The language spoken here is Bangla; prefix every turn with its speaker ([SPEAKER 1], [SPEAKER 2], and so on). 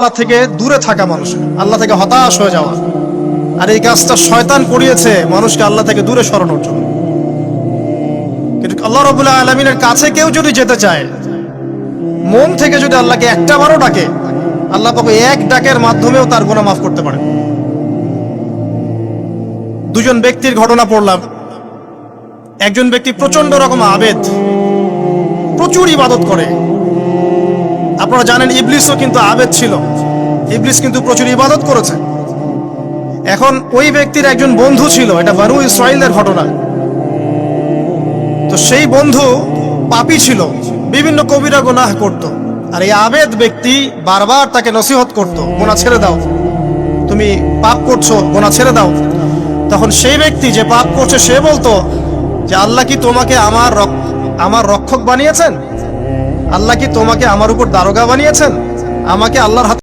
[SPEAKER 1] আল্লাহ থেকে দূরে থাকা মানুষ, আল্লাহ থেকে হতাশ হয়ে যাওয়া। আর এই কাজটা শয়তান করিয়েছে মানুষকে আল্লাহ থেকে দূরে সরানোর জন্য। কিন্তু আল্লাহ রাব্বুল আলামিনের কাছে কেউ যদি যেতে চায়, মন থেকে যদি আল্লাহকে একটা বারও ডাকে, আল্লাহ পাক এক ডাকের মাধ্যমেও তার গুনাহ মাফ করতে পারে। দুজন ব্যক্তির ঘটনা পড়লাম। একজন ব্যক্তি প্রচন্ড রকম আবেদ, প্রচুর ইবাদত করে। আপনারা জানেন ইবলিসও কিন্তু আবেদ ছিল, ইবলিস কিন্তু প্রচুর ইবাদত করেছে। এখন ওই ব্যক্তির একজন বন্ধু ছিল, এটা বনু ইসরাইলের ঘটনা। তো সেই বন্ধু পাপী ছিল, বিভিন্ন কবিরা গুনাহ করত। আর এই আবেদ ব্যক্তি বারবার তাকে নসিহত করত, গুনাহ ছেড়ে দাও, তুমি পাপ করছো, গুনাহ ছেড়ে দাও। তখন সেই ব্যক্তি যে পাপ করছে সে বলতো যে আল্লাহ কি তোমাকে আমার রক্ষক বানিয়েছেন? আল্লাহ কি তোমাকে আমার উপর দারোগা বানিয়েছেন? আমাকে আল্লাহর হাতে